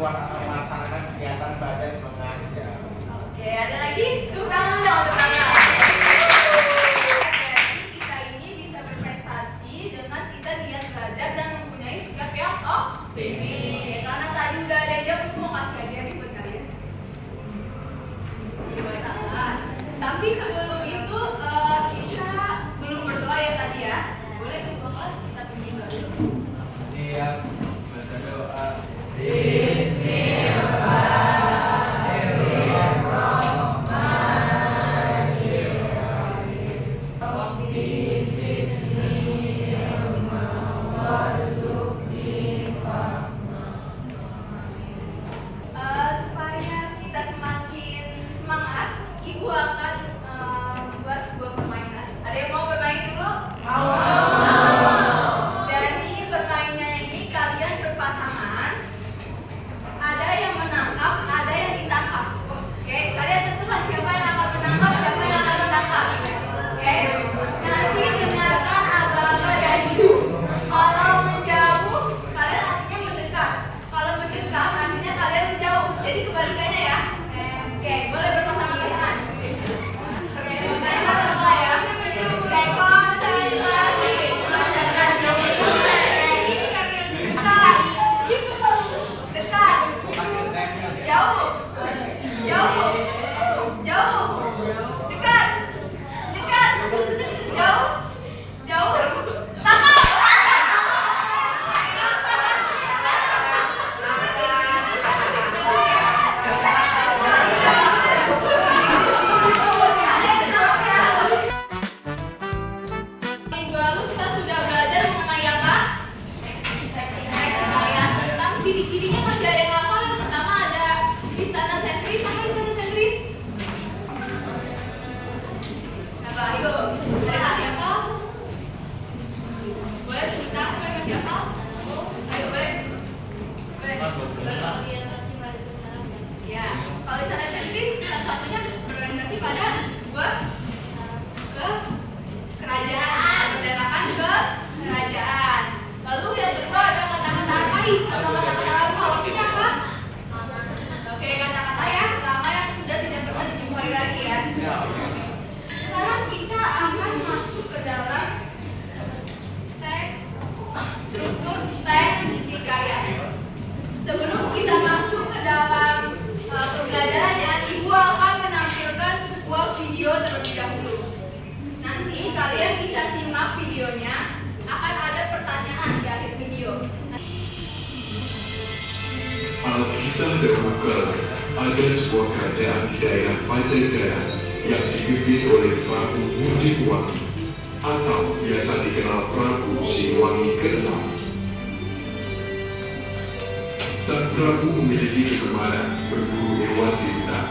buat melaksanakan kegiatan belajar mengajar. Oke, ada lagi? Tepuk tangan dong, tepuk tangan. Jadi kita ini bisa berprestasi dengan kita giat belajar dan mempunyai sikap yang optimis. Karena tadi udah ada yang jawab, mau kasih hadiah nih buat kalian. Iya, banget. Tapi sebelum itu kita belum berdoa ya tadi ya. Boleh ketua kelas kita pimpin dulu. Iya, baca doa. Supaya kita semakin semangat, Ibu akan membuat sebuah permainan. Ada yang mau bermain dulu? Mau. Jadi permainannya ini kalian berpasangan. Ada yang menangkap, ada yang ditangkap. Oke, kalian tentukan siapa yang akan menangkap, siapa yang akan ditangkap. Oke, nanti dengarkan aba-aba dari Ibu. Kalau menjauh, kalian artinya mendekat. Kalau mendekat, artinya kalian menjauh. Jadi kebalikannya ya. Oke, boleh berpasangan-pasangan. Oke, makanya kita mulai ya. Oke, konsentrasi. Konsentrasi. Dekat. Dekat. Jauh. Jauh. Jauh. Dekat. Dekat. Jauh. Jauh. Tangkap. Minggu lalu kita sudah belajar mengenai apa? Eksikarian tentang ciri-cirinya masih ada yang hafal. Yang pertama ada istana sentris. Apa istana sentris? Apa? Ayo, ada yang masih hafal? Boleh tunjuk tangan, boleh masih hafal? Ayo, boleh? Boleh? Ya, kalau istana sentris salah satunya berorientasi pada sebuah kerajaan, menegakkan ke kerajaan. Lalu yang kedua ada kata-kata arpais atau kata-kata lama. Artinya apa? Oke, kata-kata yang lama yang sudah tidak pernah dijumpai lagi ya. Sekarang kita akan masuk ke dalam teks, struktur teks hikayat. Sebelum kita masuk ke dalam pembelajarannya, Ibu akan menampilkan sebuah video terlebih dahulu. Nanti kalian bisa simak videonya, akan ada pertanyaan di akhir video. Alkisah dahulu kala ada sebuah kerajaan di daerah Pajajaran yang dipimpin oleh Prabu Mundingwangi atau biasa dikenal Prabu Siliwangi ke-6. Sang Prabu memiliki kegemaran berburu hewan di hutan.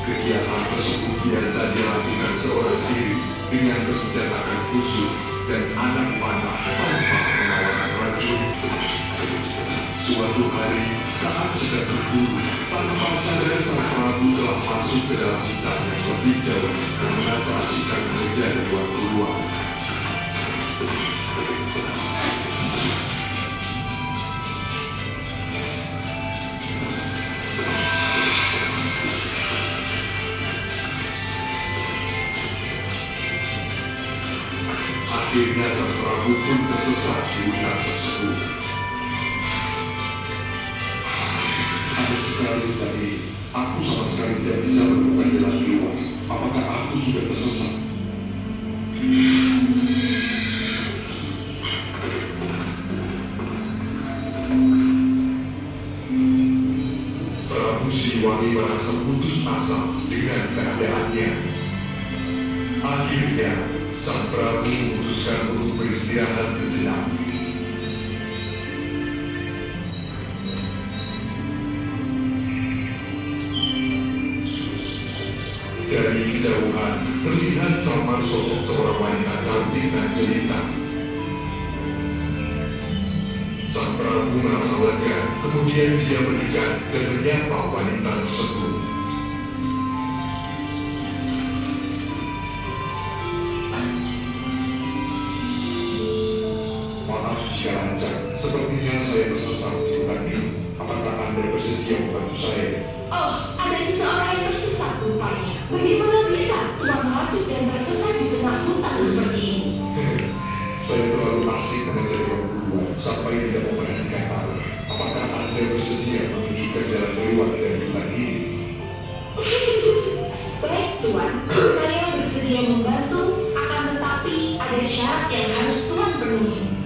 Kegiatan tersebut biasa dilakukan seorang diri dengan bersenjatakan busur dan anak panah tanpa pengawalan prajurit. Suatu hari saat sedang berburu, tanpa sadar sang Prabu telah masuk ke dalam hutan yang lebih jauh dan mengoperasikan menjadi dua peluang. Akhirnya sang Prabu pun tersesat di hutan tersebut. Ada sekali hutan ini, aku sama sekali tidak bisa menemukan jalan keluar. Apakah aku sudah tersesat? Prabu Siliwangi merasa putus asa dengan keadaannya. Akhirnya, sang Prabu memutuskan untuk beristirahat sejenak. Dari kejauhan, terlihat samar sosok seorang wanita cantik dan jelita. Sang Prabu merasa lega, kemudian dia mendekat dan menyapa wanita tersebut. Ajak, sepertinya saya tersesat di hutan ini. Apakah Anda bersedia membantu saya? Oh, ada seseorang yang tersesat rupanya. Bagaimana bisa Tuhan masuk dan tersesat di tengah hutan seperti ini? Saya terlalu asik mengejar orang berdua sampai tidak memperhatikan arah. Apakah Anda bersedia menunjukkan jalan keluar dari hutan ini? Baik Tuan, saya bersedia membantu, akan tetapi ada syarat yang harus Tuan penuhi.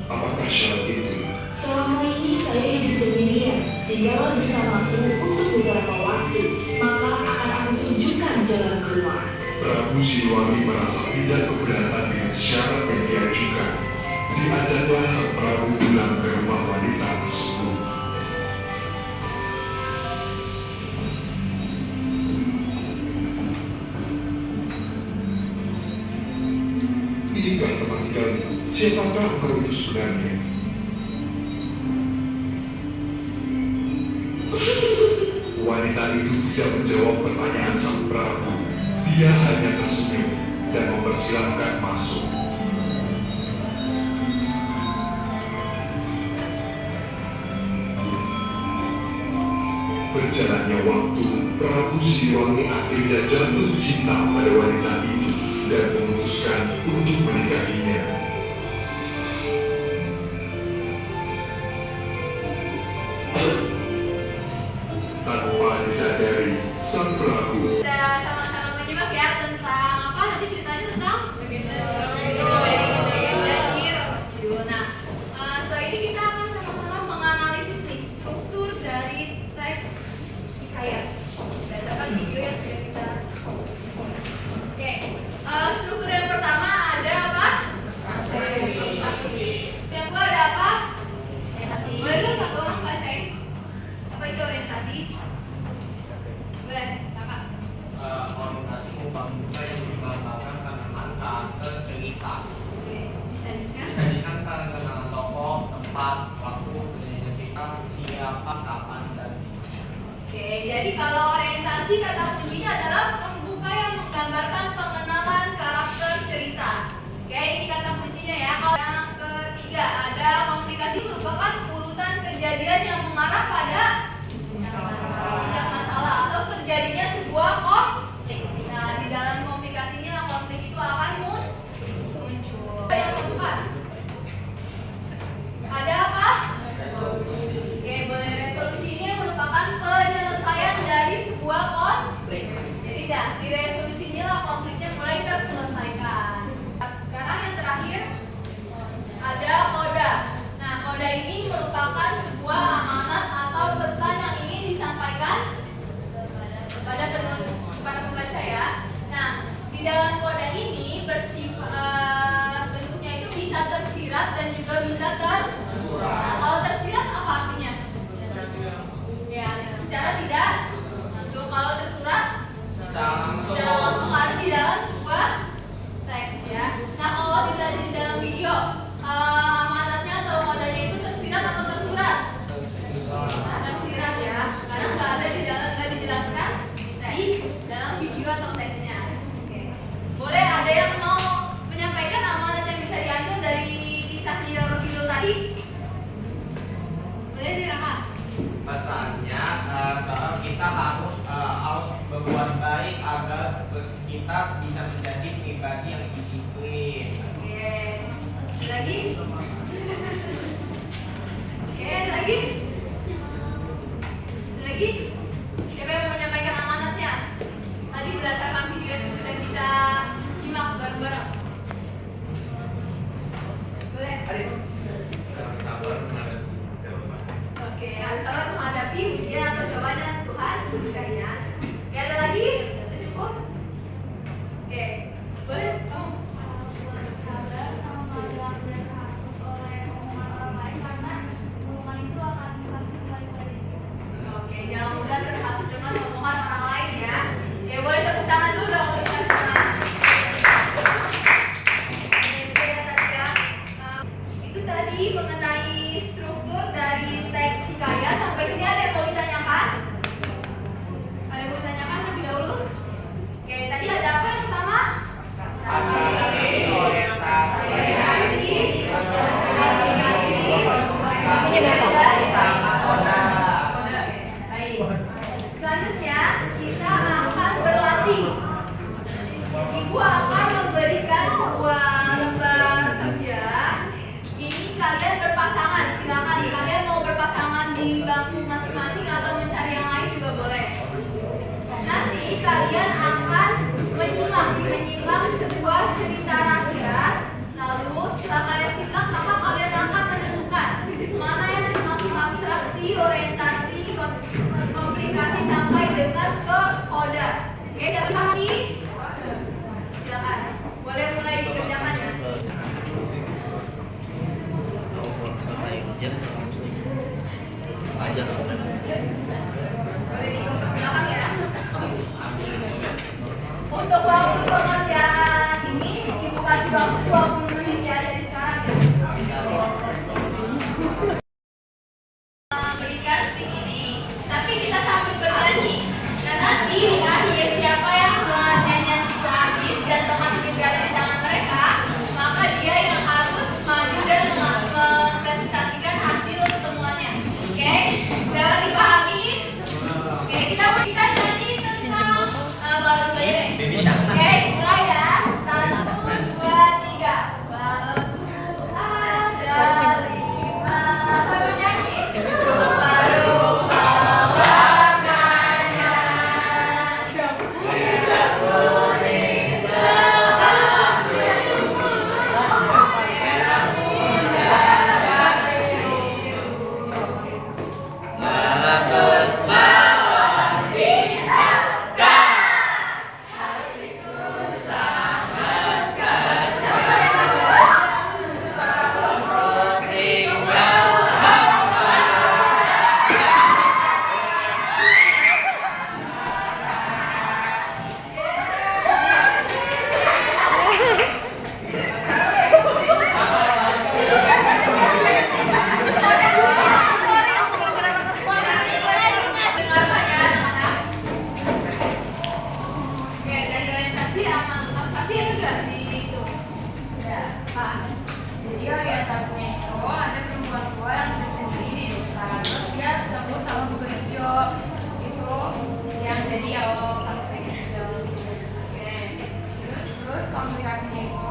Apakah syarat itu? Selama ini saya hidup sendirian, tinggal bersamaku untuk beberapa waktu, maka akan aku tunjukkan jalan keluar. Prabu Siliwangi merasa tidak keberatan dengan syarat yang diajukan. Diajaklah sang Prabu pulang ke rumah wanita tersebut. Inikah tempat tinggalmu? Siapakah engkau itu sebenarnya? Wanita itu tidak menjawab pertanyaan sang Prabu. Dia hanya tersenyum dan mempersilahkan masuk. Berjalannya waktu, Prabu Siliwangi akhirnya jatuh cinta pada wanita itu dan memutuskan untuk menikahinya. Tanpa disadari, sang Prabu Kita sama-sama menyimak ya tentang apa nanti ceritanya tentang legenda Banjir Kidul. Nah, setelah ini kita akan sama-sama menganalisis nih struktur dari teks hikayat berdasarkan video yang sudah kita. Oke, struktur yang pertama ada apa? Yang kedua ada apa? Orientasi. Boleh dong satu orang bacain apa itu orientasi? Boleh, kakak. Orientasi muka-muka yang digambarkan kenalan karakter cerita. Oke, bisa juga. Disajikan kenalan tokoh, tempat, waktu, penyanyi cerita, siapa, kapan, dan Oke, jadi kalau orientasi kata kuncinya adalah pembuka yang menggambarkan pengenalan karakter cerita. Oke, ini kata kuncinya ya. Kalau yang ketiga ada komunikasi merupakan urutan kejadian yang mengarah pada puncak masalah atau terjadinya sebuah konflik. Nah, di dalam komunikasi ini konflik itu akan muncul. Yang keempat ada apa? Oke, boleh resolusi ini merupakan penyelesaian dari sebuah konflik. Jadi di resolusi inilah konfliknya mulai terselesaikan. Sekarang yang terakhir ada koda. Nah, koda ini merupakan sebuah amanat atau pesan yang ingin disampaikan kepada pembaca ya. Nah, di dalam koda ini bentuknya itu bisa tersirat dan juga bisa tersurat. Nah, kalau tersirat apa artinya? Ya, secara tidak langsung. Kalau tersurat secara langsung ada di dalam sebuah teks ya. Nah, kalau di dalam video amanatnya atau kodanya itu tersirat atau tersurat? Tersirat ya, karena nggak dijelaskan di dalam video atau teksnya. Oke. Boleh ada yang mau menyampaikan amanat yang bisa diambil dari kisah Kidul tadi? Boleh direkam. pesannya bahwa kita harus berbuat baik agar kita bisa menjadi pribadi yang disiplin. Oke. Lagi? Oke, lagi? Lagi? Siapa yang mau menyampaikan amanatnya? Tadi berdasarkan video yang sudah kita simak bareng-bareng. Boleh? Sabar menghadapi jawaban. Oke, harus sabar menghadapi ujian atau cobaan Tuhan berikan ya. Oke, ada lagi? Itu cukup? Oke, boleh kamu? Sabar sama yang terhasut oleh omongan orang lain karena omongan itu akan pasti kembali pada diri kita. Oke, jangan mudah terhasut dengan omongan orang lain ya. Ya, boleh tepuk tangan dulu dong untuk teman-teman. Oke, ya tadi ya. Itu tadi mengenai struktur dari teks hikayat. Sampai sini ada yang mau ditanyakan? Ada yang mau ditanyakan terlebih dahulu? Oke, tadi ada apa yang pertama? Orientasi. Orientasi. orientasi, komunikasi sampai dengan ke koda. Oke, dapat pahami? Silakan. Boleh mulai dikerjakan ya. Selesai ujian langsung ajar. Boleh diikut ke belakang ya. Untuk waktu pengerjaan ini Ibu kasih waktu 20 menit ya dari sekarang ya. Berikan stick ini, tapi kita sambil bernyanyi. Dan nanti di akhir siapa yang setelah nyanyian itu habis dan tongkat ini berada di tangan mereka, maka dia yang harus maju dan mempresentasikan hasil pertemuannya. Oke, dapat dipahami? Oke, kita bisa nyanyi tentang balon buaya deh. Oke, mulai ya. 1, 2, 3. Balonku ada 5. Sambil nyanyi. Baru warnanya merah kuning merah biru, merah muda dan biru. Bagus balon bintang. Hatiku sangat kecewa. Balonku tinggal Oke, dari orientasi sama abstraksi ada nggak di itu? Ya, Pak. Jadi orientasinya itu ada perempuan tua yang hidup sendiri di desa. Terus dia ketemu sama buku hijau. Itu yang jadi awal konflik hijau. Oke. Terus komunikasinya itu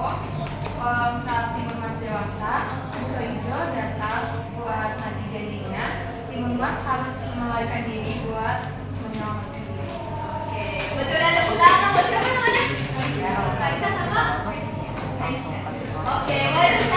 saat Timun Mas dewasa, buku hijau datang buat nanti janjinya. Timun Mas harus melarikan diri buat menyelamatkan diri. Oke, betul ada undangan buat siapa namanya? Kaisa sama? Oke, baik.